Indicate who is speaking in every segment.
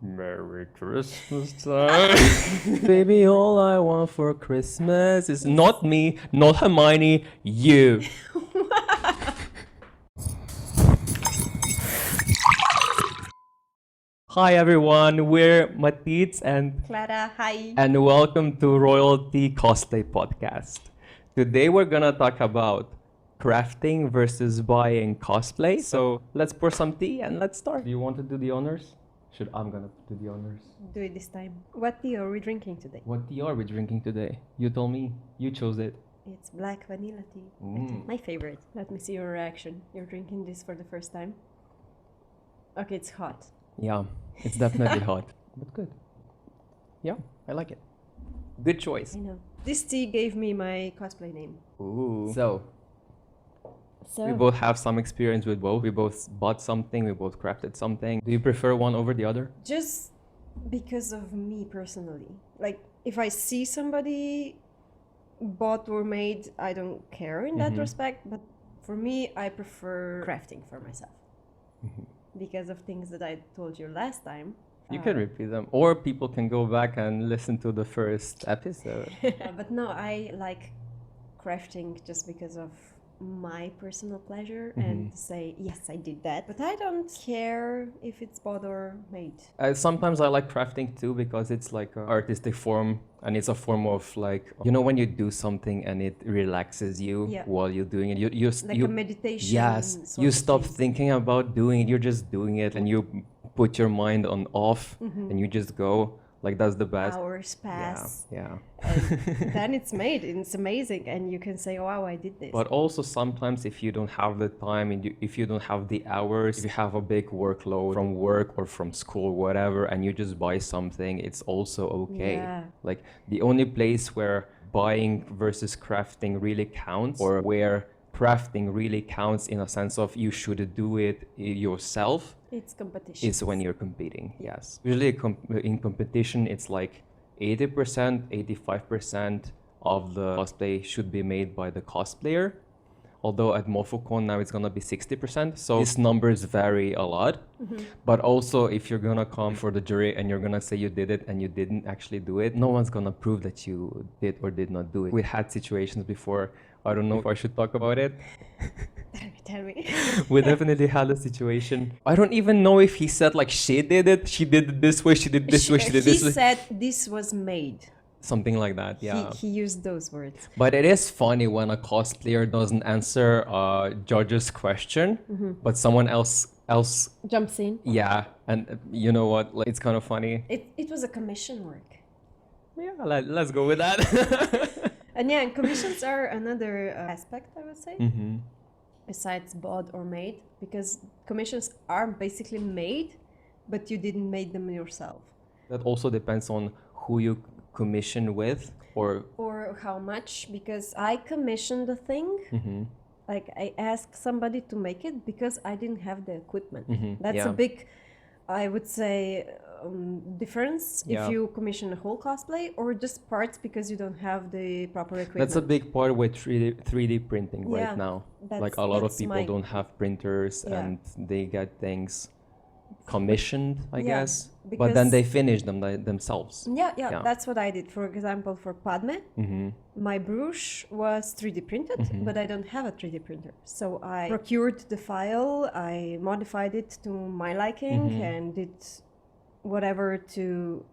Speaker 1: Merry Christmas time. Baby, all I want for Christmas is not me, not Hermione, you. Hi everyone, we're Matits and
Speaker 2: Clara, hi.
Speaker 1: and welcome to Royalty Cosplay Podcast. Today we're gonna talk about crafting versus buying cosplay. So let's pour some tea and let's start. Do you want to do the honors? I'm gonna do the honors.
Speaker 2: Do it this time. What tea are we drinking today?
Speaker 1: What tea are we drinking today? You told me. You chose it.
Speaker 2: It's black vanilla tea. I think my favorite. Let me see your reaction. You're drinking this for the first time. Okay, it's hot.
Speaker 1: Yeah, it's definitely hot, but good. Yeah, I like it. Good choice.
Speaker 2: I know. This tea gave me my cosplay name.
Speaker 1: Ooh. So we both have some experience with both. We both bought something. We both crafted something. Do you prefer one over the other?
Speaker 2: Just because of me personally. Like, if I see somebody bought or made, I don't care in that respect. But for me, I prefer crafting for myself. Because of things that I told you last time.
Speaker 1: You can repeat them, or people can go back and listen to the first episode.
Speaker 2: But no, I like crafting just because of my personal pleasure and to say, yes, I did that. But I don't care if it's bought or made.
Speaker 1: Sometimes I like crafting too because it's like an artistic form and it's a form of like, you know, when you do something and it relaxes you while you're doing it. You
Speaker 2: a meditation.
Speaker 1: Yes, you stop thinking about doing it. You're just doing it and you put your mind on off and you just go. Like, that's the best.
Speaker 2: Hours pass.
Speaker 1: Yeah.
Speaker 2: And then it's made. It's amazing. And you can say, wow, I did this.
Speaker 1: But also sometimes if you don't have the time and if you don't have the hours, if you have a big workload from work or from school, whatever, and you just buy something, it's also okay.
Speaker 2: Yeah.
Speaker 1: Like, the only place where buying versus crafting really counts, or where crafting really counts in a sense of you should do it yourself,
Speaker 2: it's competition.
Speaker 1: is when you're competing. Yes. Usually in competition, it's like 80%, 85% of the cosplay should be made by the cosplayer. Although at Mofucon now it's gonna be 60%. So these numbers vary a lot. But also if you're gonna come for the jury and you're gonna say you did it and you didn't actually do it, no one's gonna prove that you did or did not do it. We had situations before. I don't know if I should talk about it.
Speaker 2: Tell me.
Speaker 1: We definitely had a situation. I don't even know if he said like she did it, she did it this way, she did this way, she did this way.
Speaker 2: He said this was made.
Speaker 1: Something like that, yeah.
Speaker 2: He used those words.
Speaker 1: But it is funny when a cosplayer doesn't answer a judge's question, but someone else
Speaker 2: jumps in.
Speaker 1: Yeah, and you know what? Like, it's kind of funny.
Speaker 2: It was a commission work.
Speaker 1: Yeah, let's go with that.
Speaker 2: And yeah, and commissions are another aspect, I would say, besides bought or made, because commissions are basically made, but you didn't make them yourself.
Speaker 1: That also depends on who you commission with, or
Speaker 2: how much, because I commissioned the thing. Like, I asked somebody to make it because I didn't have the equipment. That's a big, I would say, difference if you commission a whole cosplay or just parts because you don't have the proper equipment.
Speaker 1: That's a big part with 3D printing right now. Like, a lot of people don't have printers and they get things commissioned, I guess, but then they finish them themselves.
Speaker 2: Yeah, that's what I did. For example, for Padme, my brush was 3D printed, but I don't have a 3D printer. So I procured the file, I modified it to my liking and did whatever to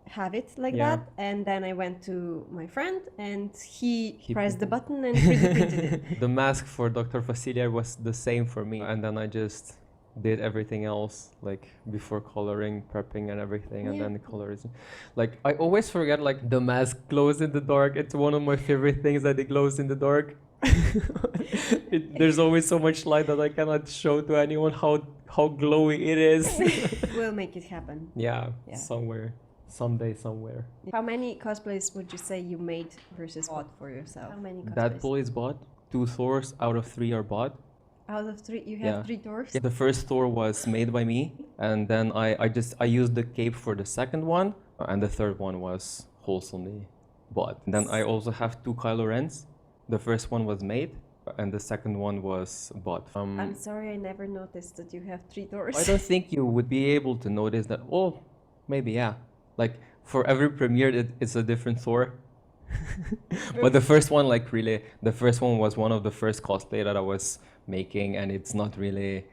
Speaker 2: have it like that. And then I went to my friend and he pressed the button and 3D printed it.
Speaker 1: The mask for Dr. Vasilia was the same for me, and then I just did everything else, like before coloring, prepping and everything, and then the colors. Like, I always forget, like, the mask glows in the dark. It's one of my favorite things that it glows in the dark. There's always so much light that I cannot show to anyone how glowy it is.
Speaker 2: We'll make it happen.
Speaker 1: Yeah, somewhere. Someday, somewhere.
Speaker 2: How many cosplays would you say you made versus bought for yourself? How many cosplays?
Speaker 1: Deadpool is bought. 2 Thors out of 3 are bought.
Speaker 2: Out of 3, you have 3 Thors?
Speaker 1: Yeah, the first Thor was made by me, and then I used the cape for the second one, and the third one was wholesomely bought. And then I also have 2 Kylo Rens. The first one was made, and the second one was bot.
Speaker 2: I'm sorry, I never noticed that you have 3 doors.
Speaker 1: I don't think you would be able to notice that. Oh, maybe, yeah. Like for every premiere, it's a different Thor. But the first one, like really, the first one was one of the first cosplay that I was making, and it's not really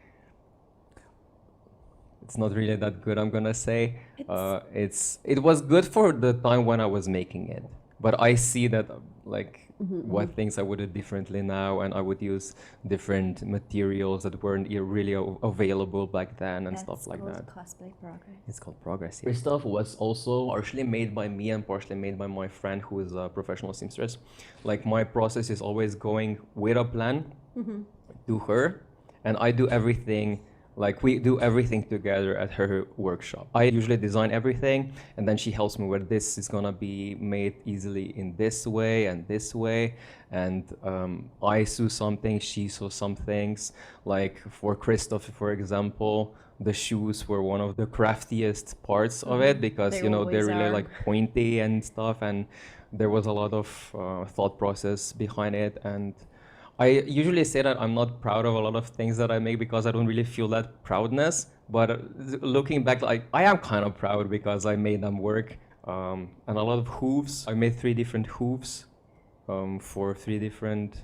Speaker 1: that good, I'm gonna say. It was good for the time when I was making it, but I see that what things I would do differently now, and I would use different materials that weren't really available back then and stuff like that.
Speaker 2: Cosplay progress.
Speaker 1: It's called progress. This stuff was also partially made by me and partially made by my friend who is a professional seamstress. Like my process is always going with a plan to her, and I do everything. Like we do everything together at her workshop. I usually design everything, and then she helps me where this is gonna be made easily in this way and this way. And I sew something, she sews some things. Like for Christoph, for example, the shoes were one of the craftiest parts of it because they're really like pointy and stuff, and there was a lot of thought process behind it. And I usually say that I'm not proud of a lot of things that I make because I don't really feel that proudness. But looking back, like I am kind of proud because I made them work. And a lot of hooves. I made 3 different hooves for 3 different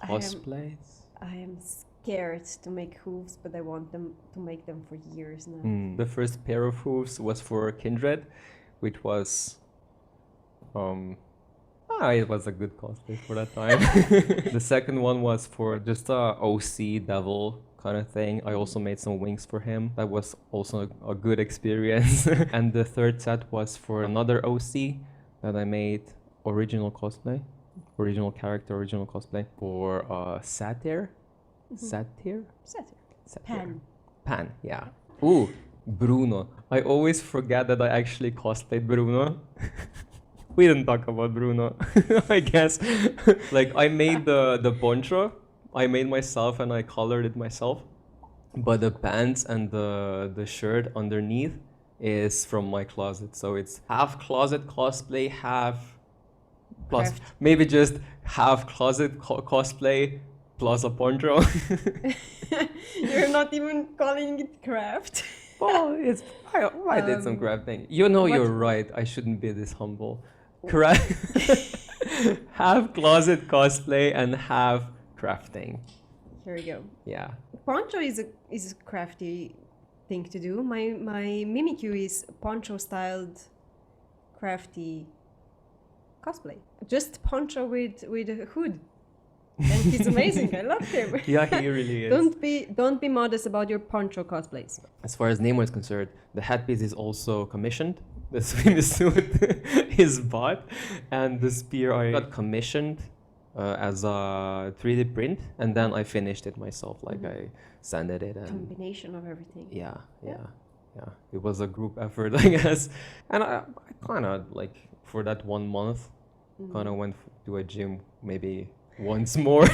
Speaker 1: cosplays.
Speaker 2: I am scared to make hooves, but I want them to make them for years now.
Speaker 1: The first pair of hooves was for Kindred, which was it was a good cosplay for that time. The second one was for just a OC devil kind of thing. I also made some wings for him. That was also a good experience. And the third set was for another OC that I made original cosplay, original character, original cosplay for Satyr. Satyr?
Speaker 2: Pan.
Speaker 1: Pan, yeah. Ooh, Bruno. I always forget that I actually cosplayed Bruno. We didn't talk about Bruno, I guess. Like I made the poncho, I made myself and I colored it myself. But the pants and the shirt underneath is from my closet. So it's half closet cosplay, half plus
Speaker 2: Craft.
Speaker 1: maybe just half closet cosplay plus a poncho.
Speaker 2: You're not even calling it craft.
Speaker 1: Well, I did some crafting. You're right. I shouldn't be this humble. Correct. Half closet cosplay and half crafting.
Speaker 2: Here we go.
Speaker 1: Yeah.
Speaker 2: Poncho is a crafty thing to do. My Miyuki is poncho styled crafty cosplay. Just poncho with a hood. And he's amazing. I love him.
Speaker 1: Yeah, he really is.
Speaker 2: Don't be modest about your poncho cosplays.
Speaker 1: As far as Nemo is concerned, the headpiece is also commissioned. The swimsuit is bought, and the spear I got commissioned as a 3D print, and then I finished it myself. Like I sanded it and
Speaker 2: Combination of everything.
Speaker 1: Yeah. It was a group effort, I guess. And I kind of like for that 1 month, kind of went to a gym maybe once more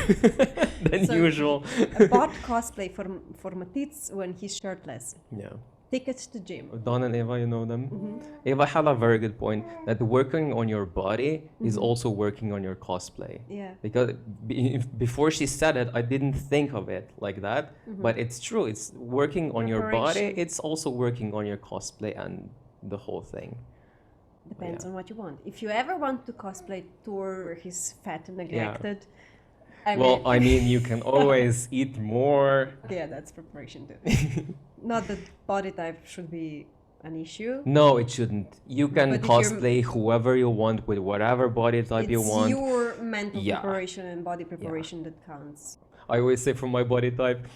Speaker 1: than usual.
Speaker 2: A bot cosplay for Matitz when he's shirtless.
Speaker 1: Yeah.
Speaker 2: Tickets to gym.
Speaker 1: Don and Eva, you know them? Eva had a very good point that working on your body is also working on your cosplay.
Speaker 2: Yeah.
Speaker 1: Because before she said it, I didn't think of it like that. But it's true. It's working on your body. It's also working on your cosplay and the whole thing.
Speaker 2: Depends on what you want. If you ever want to cosplay Thor where he's fat and neglected, I mean, you can always eat more. Yeah, that's preparation too. Not that body type should be an issue.
Speaker 1: No, it shouldn't. You can cosplay whoever you want with whatever body type you want.
Speaker 2: It's your mental preparation and body preparation that counts.
Speaker 1: I always say for my body type,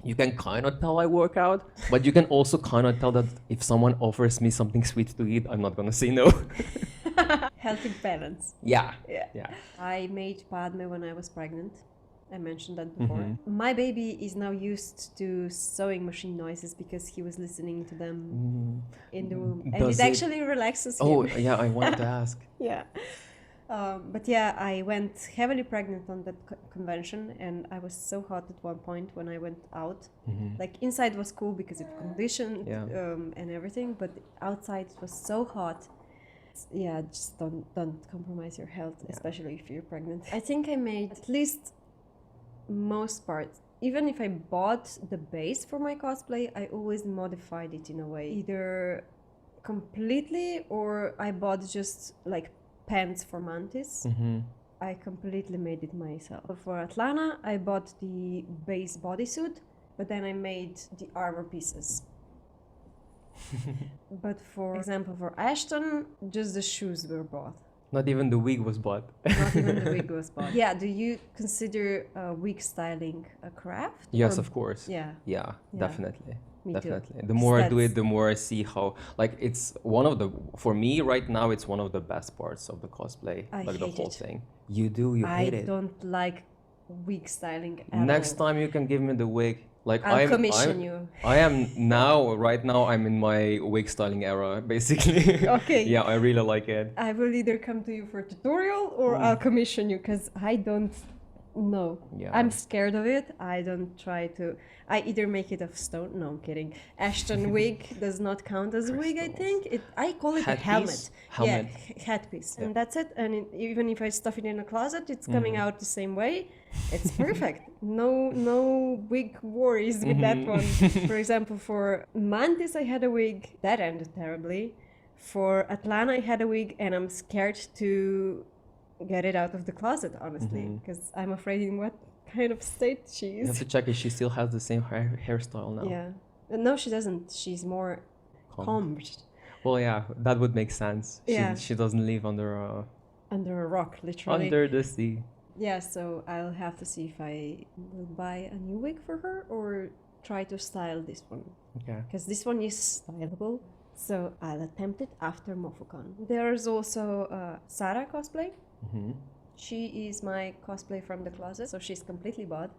Speaker 1: you can kind of tell I work out, but you can also kind of tell that if someone offers me something sweet to eat, I'm not gonna say no.
Speaker 2: Healthy balance.
Speaker 1: Yeah.
Speaker 2: I made Padme when I was pregnant. I mentioned that before. My baby is now used to sewing machine noises because he was listening to them in the room. And it actually relaxes him.
Speaker 1: Oh, yeah, I wanted to ask.
Speaker 2: Yeah. But yeah, I went heavily pregnant on that convention, and I was so hot at one point when I went out. Like inside was cool because it conditioned and everything, but outside it was so hot. Yeah, just don't compromise your health, especially if you're pregnant. I think I made at least most parts. Even if I bought the base for my cosplay, I always modified it in a way. Either completely or I bought just like pants for Mantis. I completely made it myself. For Atlanta, I bought the base bodysuit, but then I made the armor pieces. But for example, for Ashton, just the shoes were bought.
Speaker 1: Not even the wig was bought.
Speaker 2: Not even the wig was bought. Yeah, do you consider wig styling a craft?
Speaker 1: Yes,
Speaker 2: Or-
Speaker 1: of course.
Speaker 2: Yeah,
Speaker 1: Yeah, definitely.
Speaker 2: me
Speaker 1: Definitely.
Speaker 2: too.
Speaker 1: The more I do
Speaker 2: That's-
Speaker 1: it, the more I see how, like, it's one of the, for me right now, it's one of the best parts of the cosplay.
Speaker 2: I
Speaker 1: like the
Speaker 2: hate
Speaker 1: whole
Speaker 2: it.
Speaker 1: thing. You do, you
Speaker 2: I
Speaker 1: hate it.
Speaker 2: don't like wig styling at
Speaker 1: Next
Speaker 2: all.
Speaker 1: time you can give me the wig. Like
Speaker 2: I'll commission you.
Speaker 1: I am now, right now, I'm in my wig styling era, basically.
Speaker 2: Okay.
Speaker 1: Yeah, I really like it.
Speaker 2: I will either come to you for a tutorial or I'll commission you because I don't know.
Speaker 1: Yeah.
Speaker 2: I'm scared of it. I don't try to. I either make it of stone. No, I'm kidding. Ashton wig does not count as a wig, I think. I call it a helmet.
Speaker 1: Helmet.
Speaker 2: Yeah, headpiece. And that's it. And even if I stuff it in a closet, it's coming out the same way. It's perfect. No wig worries with that one. For example, for Mantis, I had a wig. That ended terribly. For Atlanta, I had a wig, and I'm scared to get it out of the closet, honestly, because I'm afraid in what kind of state she
Speaker 1: You have
Speaker 2: is.
Speaker 1: to check if she still has the same hairstyle now.
Speaker 2: Yeah. No, she doesn't. She's more combed.
Speaker 1: Well, yeah, that would make sense.
Speaker 2: Yeah.
Speaker 1: She doesn't live under
Speaker 2: Under a rock, literally.
Speaker 1: under the sea.
Speaker 2: Yeah, so I'll have to see if I will buy a new wig for her or try to style this one.
Speaker 1: Okay.
Speaker 2: Because this one is stylable. So I'll attempt it after Mofucon. There's also Sarah cosplay. She is my cosplay from the closet, so she's completely bought.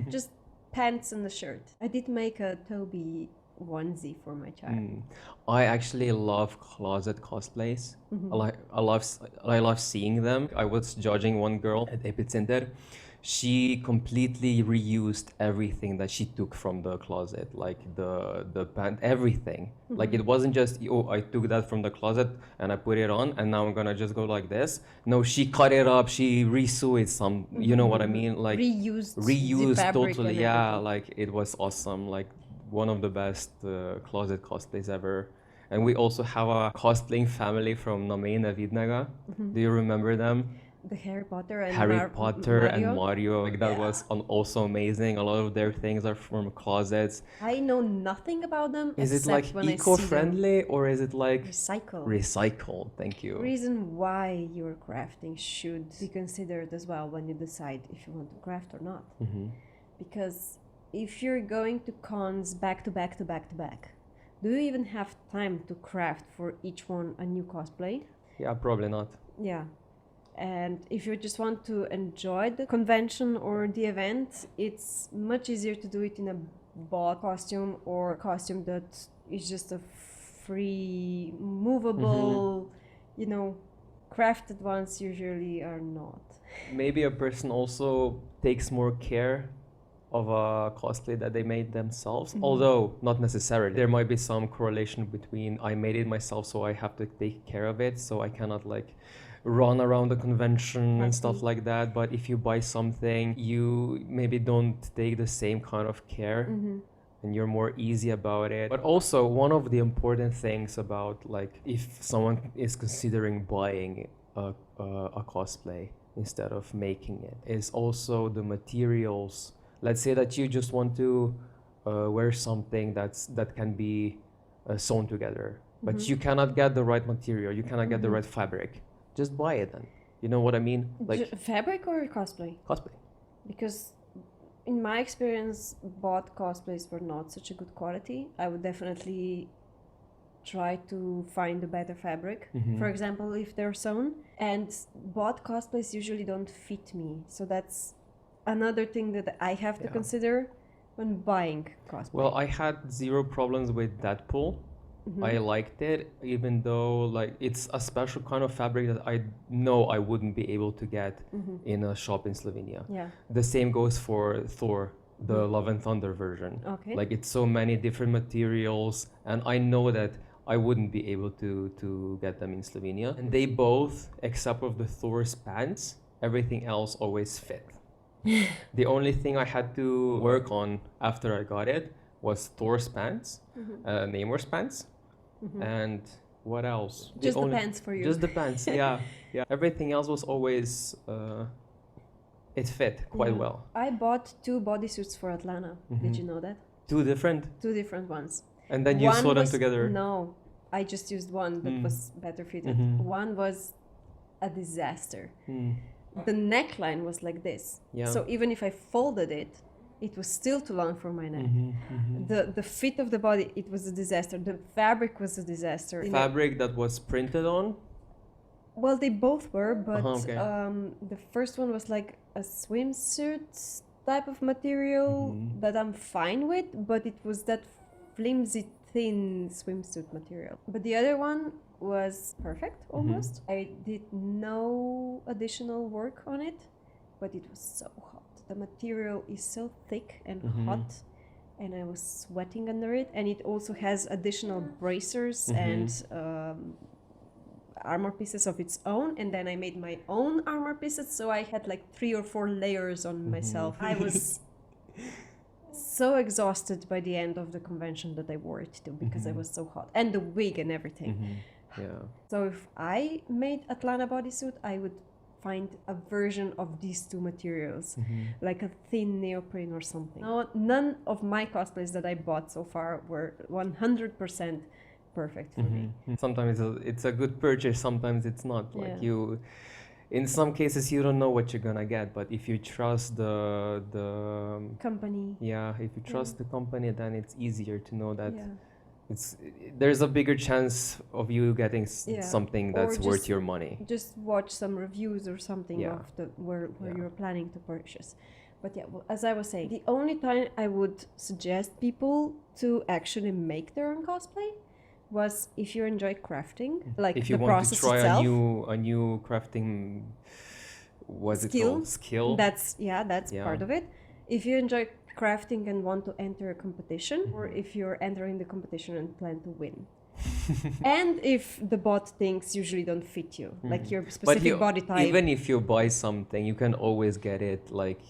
Speaker 2: Just pants and the shirt. I did make a Toby onesie for my child.
Speaker 1: I actually love closet cosplays. I love seeing them. I was judging one girl at Epicenter. She completely reused everything that she took from the closet, like the pant, everything. Like it wasn't just, oh, I took that from the closet and I put it on and now I'm gonna just go like this. No, she cut it up, she resewed some, you know what I mean? Like
Speaker 2: Reused the fabric
Speaker 1: totally.
Speaker 2: and
Speaker 1: Yeah,
Speaker 2: everything.
Speaker 1: like it was awesome. Like one of the best closet cosplays ever. And we also have a cosplaying family from Nameina Vidnaga. Do you remember them?
Speaker 2: The Harry Potter and
Speaker 1: Harry Potter
Speaker 2: Mario.
Speaker 1: and Mario. Like that was also amazing. A lot of their things are from closets.
Speaker 2: I know nothing about them.
Speaker 1: Is it
Speaker 2: except
Speaker 1: like
Speaker 2: when I see them.
Speaker 1: eco-friendly or is it like
Speaker 2: Recycle.
Speaker 1: recycled? Thank you.
Speaker 2: Reason why your crafting should be considered as well when you decide if you want to craft or not. Because if you're going to cons back to back to back to back, do you even have time to craft for each one a new cosplay?
Speaker 1: Yeah, probably not.
Speaker 2: Yeah. And if you just want to enjoy the convention or the event, it's much easier to do it in a bought costume or costume that is just a free, movable, you know, crafted ones usually are not.
Speaker 1: Maybe a person also takes more care of a cosplay that they made themselves, although not necessarily. There might be some correlation between I made it myself, so I have to take care of it, so I cannot like run around the convention and stuff like that. But if you buy something, you maybe don't take the same kind of care and you're more easy about it. But also one of the important things about like if someone is considering buying a cosplay instead of making it is also the materials. Let's say that you just want to wear something that can be sewn together, but you cannot get the right material, you cannot get the right fabric. Just buy it then. You know what I mean? Like
Speaker 2: Fabric or cosplay?
Speaker 1: cosplay.
Speaker 2: Because in my experience, bought cosplays were not such a good quality. I would definitely try to find a better fabric. For example, if they're sewn. And bought cosplays usually don't fit me. So that's another thing that I have to consider when buying cosplay.
Speaker 1: Well, I had zero problems with Deadpool. I liked it, even though like it's a special kind of fabric that I know I wouldn't be able to get in a shop in Slovenia.
Speaker 2: Yeah.
Speaker 1: The same goes for Thor, the Love and Thunder version.
Speaker 2: Okay.
Speaker 1: Like it's so many different materials, and I know that I wouldn't be able to get them in Slovenia. And they both, except for the Thor's pants, everything else always fit. The only thing I had to work on after I got it was Thor's pants, Namor's pants, and what else?
Speaker 2: Just the pants for you.
Speaker 1: Just the pants, yeah. Everything else was always, it fit quite well.
Speaker 2: I bought 2 bodysuits for Atlanta. Did you know that?
Speaker 1: 2 different?
Speaker 2: 2 different ones.
Speaker 1: And then you sew them together?
Speaker 2: No, I just used one that was better fitted. One was a disaster. The neckline was like this. So even if I folded it, it was still too long for my neck. The fit of the body, it was a disaster. The fabric was a disaster.
Speaker 1: Fabric that was printed on?
Speaker 2: Well, they both were, but the first one was like a swimsuit type of material that I'm fine with, but it was that flimsy, thin swimsuit material. But the other one was perfect, almost. I did no additional work on it, but it was so hot. The material is so thick and hot, and I was sweating under it. And it also has additional bracers and armor pieces of its own. And then I made my own armor pieces, so I had like 3 or 4 layers on myself. I was so exhausted by the end of the convention that I wore it too, because I was so hot. And the wig and everything. So if I made Atlanta bodysuit, I would find a version of these 2 materials, like a thin neoprene or something. No, none of my cosplays that I bought so far were 100% perfect for me.
Speaker 1: Sometimes it's a good purchase, sometimes it's not. Like in some cases you don't know what you're gonna get, but if you trust the
Speaker 2: company,
Speaker 1: if you trust the company, then it's easier to know that there's a bigger chance of you getting something that's worth your money.
Speaker 2: Just watch some reviews or something of where you're planning to purchase. But as I was saying, the only time I would suggest people to actually make their own cosplay was if you enjoy crafting, like
Speaker 1: if you
Speaker 2: the
Speaker 1: want
Speaker 2: process
Speaker 1: to try
Speaker 2: itself.
Speaker 1: a new crafting, what's it called? Skill.
Speaker 2: That's part of it. If you enjoy crafting and want to enter a competition, or if you're entering the competition and plan to win. And if the bought things usually don't fit you, like your specific body type.
Speaker 1: Even if you buy something, you can always get it like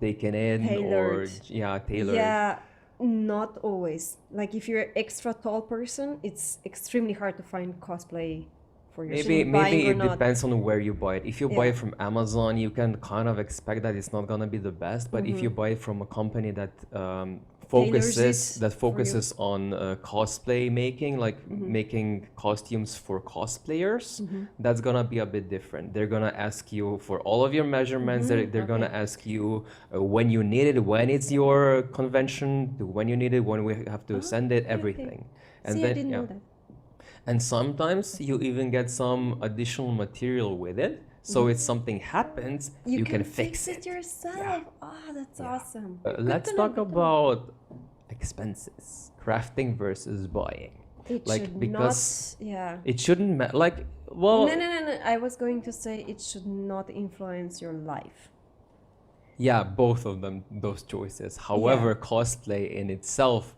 Speaker 1: taken in
Speaker 2: tailored.
Speaker 1: Or tailored.
Speaker 2: Yeah, not always. Like if you're an extra tall person, it's extremely hard to find cosplay for yourself.
Speaker 1: Maybe it depends on where you buy it. If you buy it from Amazon, you can kind of expect that it's not gonna be the best. But if you buy it from a company that focuses on cosplay making, like making costumes for cosplayers, that's gonna be a bit different. They're gonna ask you for all of your measurements. They're gonna ask you when you need it, when it's your convention, when you need it, when we have to send it, everything. And
Speaker 2: I didn't know that.
Speaker 1: And sometimes you even get some additional material with it. So if something happens, you can fix it
Speaker 2: yourself. Oh, that's awesome.
Speaker 1: Let's talk about expenses, crafting versus buying.
Speaker 2: It
Speaker 1: shouldn't matter.
Speaker 2: No. I was going to say it should not influence your life.
Speaker 1: Yeah, both of them, those choices. However, cosplay in itself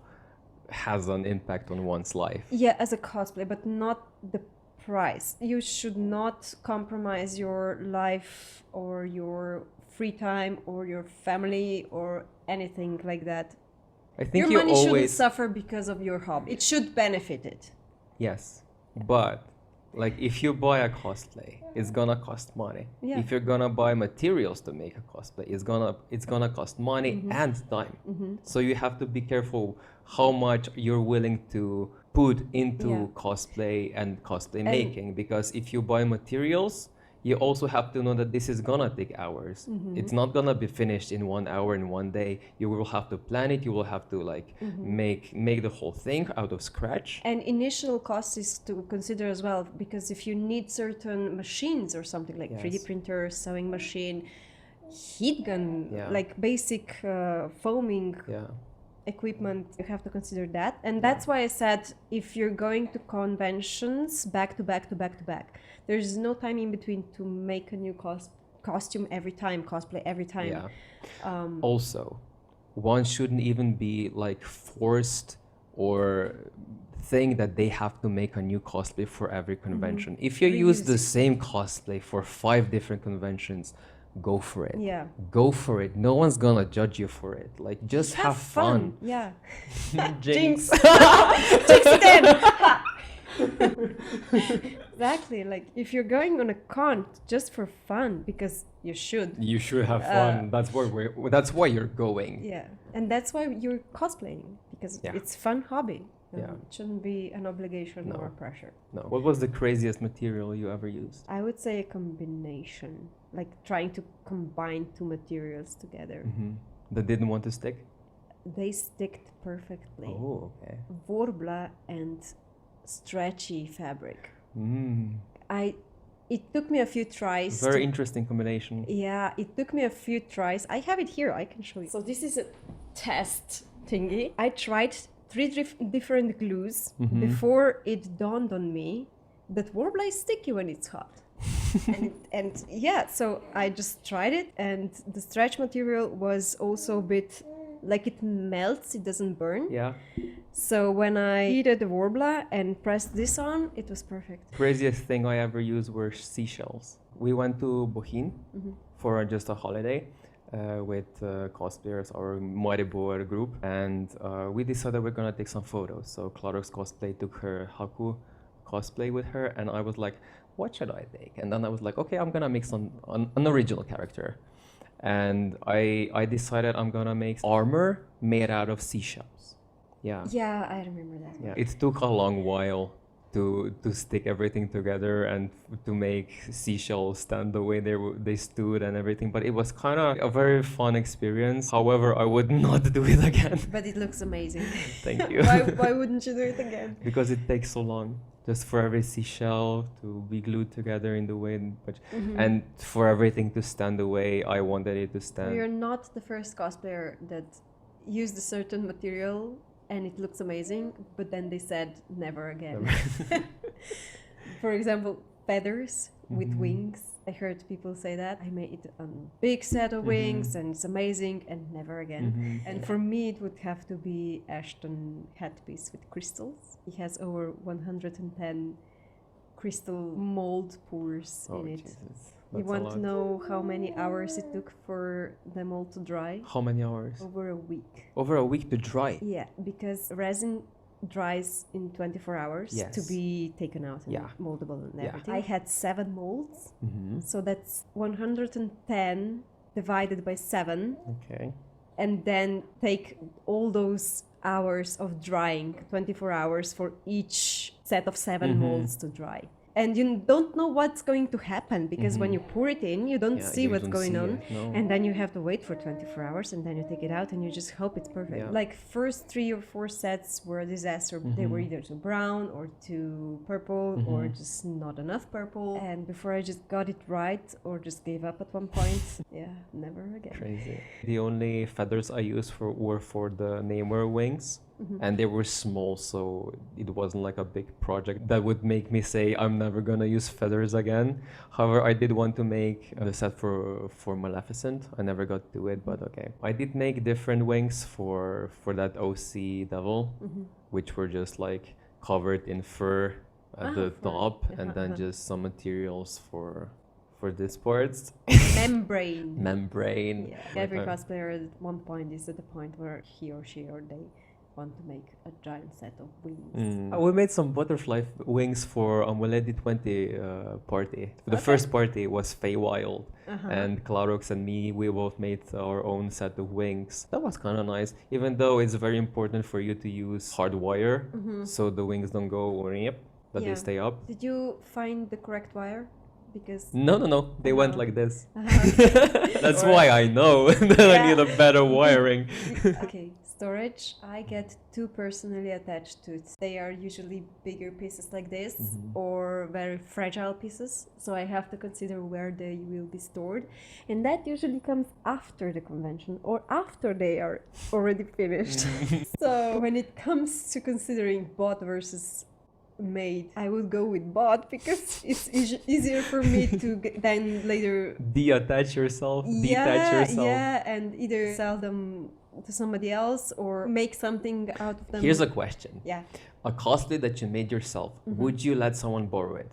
Speaker 1: has an impact on one's life.
Speaker 2: Yeah, as a cosplay, but not the price. You should not compromise your life or your free time or your family or anything like that.
Speaker 1: I think
Speaker 2: your money shouldn't suffer because of your hobby. It should benefit it.
Speaker 1: Yes, but like if you buy a cosplay, it's gonna cost money. If you're gonna buy materials to make a cosplay, it's gonna cost money and time. So you have to be careful how much you're willing to put into cosplay and cosplay making, because if you buy materials, you also have to know that this is gonna take hours. It's not gonna be finished in 1 hour in one day. You will have to plan it. You will have to make the whole thing out of scratch.
Speaker 2: And initial cost is to consider as well, because if you need certain machines or something like 3D printer, sewing machine, heat gun, like basic foaming equipment, you have to consider that. And that's why I said if you're going to conventions back to back, there's no time in between to make a new costume every time, cosplay every time.
Speaker 1: Also, one shouldn't even be like forced or think that they have to make a new cosplay for every convention. If you use the same cosplay for 5 different conventions, go for it.
Speaker 2: Yeah.
Speaker 1: Go for it. No one's gonna judge you for it. Like, just have fun.
Speaker 2: Yeah.
Speaker 1: Jinx.
Speaker 2: Jinx it in. Exactly. Like, if you're going on a con just for fun, because you should.
Speaker 1: You should have fun. That's why you're going.
Speaker 2: Yeah. And that's why you're cosplaying, because it's fun hobby.
Speaker 1: Yeah.
Speaker 2: It shouldn't be an obligation or pressure.
Speaker 1: No. What was the craziest material you ever used?
Speaker 2: I would say a combination, like trying to combine two materials together.
Speaker 1: That didn't want to stick?
Speaker 2: They sticked perfectly.
Speaker 1: Oh, okay.
Speaker 2: Worbla and stretchy fabric. It took me a few tries.
Speaker 1: Very interesting combination.
Speaker 2: Yeah, it took me a few tries. I have it here. I can show you. So this is a test thingy. I tried 3 different glues before it dawned on me that Worbla is sticky when it's hot. and yeah, so I just tried it, and the stretch material was also a bit like it melts, it doesn't burn.
Speaker 1: Yeah.
Speaker 2: So when I heated the Worbla and pressed this on, it was perfect.
Speaker 1: Craziest thing I ever used were seashells. We went to Bohin for just a holiday. With cosplayers, our Maribor group, and we decided we're gonna take some photos. So Clark's Cosplay took her Haku cosplay with her, and I was like, what should I take? And then I was like, okay, I'm gonna make an original character. And I decided I'm gonna make armor made out of seashells. Yeah.
Speaker 2: Yeah, I remember that.
Speaker 1: Yeah. It took a long while to stick everything together and to make seashells stand the way they stood and everything, but it was kind of a very fun experience. However, I would not do it again.
Speaker 2: But it looks amazing.
Speaker 1: Thank you.
Speaker 2: Why wouldn't you do it again?
Speaker 1: Because it takes so long, just for every seashell to be glued together in the way, and for everything to stand the way I wanted it to stand.
Speaker 2: You're not the first cosplayer that used a certain material and it looks amazing, but then they said never again. For example, feathers with wings. I heard people say that. I made a big set of wings and it's amazing, and never again. And for me, it would have to be Ashton headpiece with crystals. He has over 110 crystal mold pores in it.
Speaker 1: Jesus.
Speaker 2: You want to know how many hours it took for them all to dry?
Speaker 1: How many hours?
Speaker 2: Over a week.
Speaker 1: Over a week to dry?
Speaker 2: Yeah, because resin dries in 24 hours to be taken out and moldable and everything. I had 7 molds, so that's 110 divided by 7.
Speaker 1: Okay.
Speaker 2: And then take all those hours of drying, 24 hours for each set of 7 molds to dry. And you don't know what's going to happen, because when you pour it in, you don't see what's going on. And then you have to wait for 24 hours, and then you take it out and you just hope it's perfect.
Speaker 1: Yeah.
Speaker 2: Like first 3 or 4 sets were a disaster. They were either too brown or too purple or just not enough purple. And before I just got it right or just gave up at one point, never again.
Speaker 1: Crazy. The only feathers I used were for the Namor wings. And they were small, so it wasn't like a big project that would make me say I'm never gonna use feathers again. However, I did want to make a set for Maleficent. I never got to it, but okay. I did make different wings for that OC devil, which were just like covered in fur at the top, and then just some materials for this parts. Membrane.
Speaker 2: Yeah. Every cosplayer at one point is at the point where he or she or they want to make a giant set of wings.
Speaker 1: We made some butterfly wings for Lady 20 party. The first party was Feywild, and Clarox and me, we both made our own set of wings. That was kind of nice, even though it's very important for you to use hard wire, so the wings don't go that they stay up.
Speaker 2: Did you find the correct wire? Because
Speaker 1: no, they went like this. That's why I know that I need a better wiring.
Speaker 2: Okay. Storage, I get 2 personally attached to it. They are usually bigger pieces like this or very fragile pieces, so I have to consider where they will be stored, and that usually comes after the convention or after they are already finished. So when it comes to considering bought versus made, I would go with bought because it's easier for me to then later
Speaker 1: detach yourself.
Speaker 2: And either sell them to somebody else or make something out of them.
Speaker 1: Here's a question.
Speaker 2: Yeah.
Speaker 1: A cosplay that you made yourself, would you let someone borrow it?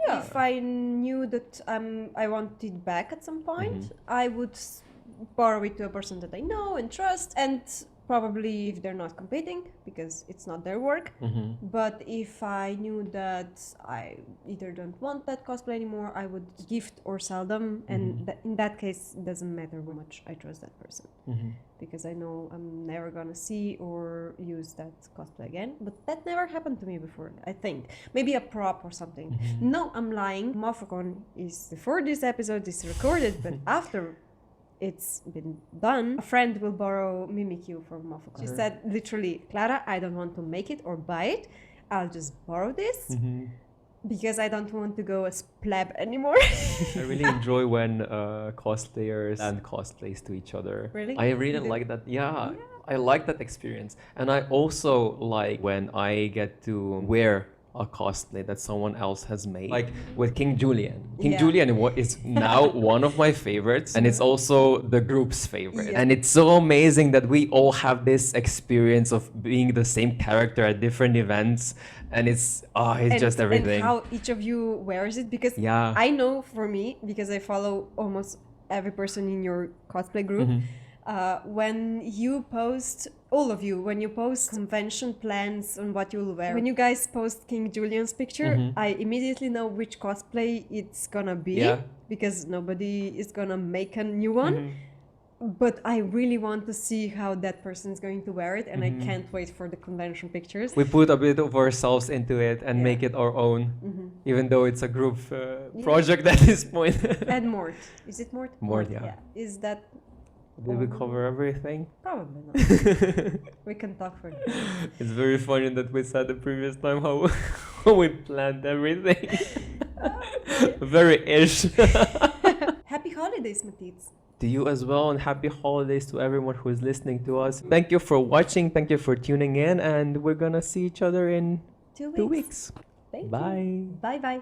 Speaker 2: Yeah. If I knew that I want it back at some point, I would borrow it to a person that I know and trust, and probably if they're not competing, because it's not their work. But if I knew that I either don't want that cosplay anymore, I would gift or sell them, and in that case, it doesn't matter how much I trust that person, because I know I'm never gonna see or use that cosplay again. But that never happened to me before, I think. Maybe a prop or something. No, I'm lying. Mofucon is before this episode is recorded, but after it's been done, a friend will borrow Miyuki from Mofucon. She said literally, Clara, I don't want to make it or buy it. I'll just borrow this because I don't want to go as pleb anymore.
Speaker 1: I really enjoy when cosplayers and cosplays to each other.
Speaker 2: Really?
Speaker 1: I really like that. Yeah, I like that experience. And I also like when I get to wear a cosplay that someone else has made, like with King Julian. King Julian is now one of my favorites, and it's also the group's favorite. And it's so amazing that we all have this experience of being the same character at different events, and it's just everything.
Speaker 2: And how each of you wears it, because I know for me, because I follow almost every person in your cosplay group, when you post, all of you, when you post convention plans on what you'll wear, when you guys post King Julian's picture, I immediately know which cosplay it's gonna be, because nobody is gonna make a new one. But I really want to see how that person is going to wear it, and I can't wait for the convention pictures.
Speaker 1: We put a bit of ourselves into it and make it our own, even though it's a group project at this point.
Speaker 2: And Mort. Is it Mort?
Speaker 1: Mort, yeah.
Speaker 2: Is that...
Speaker 1: Did we cover everything?
Speaker 2: Probably not. We can talk for it.
Speaker 1: It's very funny that we said the previous time how we planned everything. Very ish.
Speaker 2: Happy holidays, Matits.
Speaker 1: To you as well, and happy holidays to everyone who is listening to us. Thank you for watching. Thank you for tuning in, and we're gonna see each other in 2 weeks.
Speaker 2: Thank
Speaker 1: Bye.
Speaker 2: you. Bye-bye.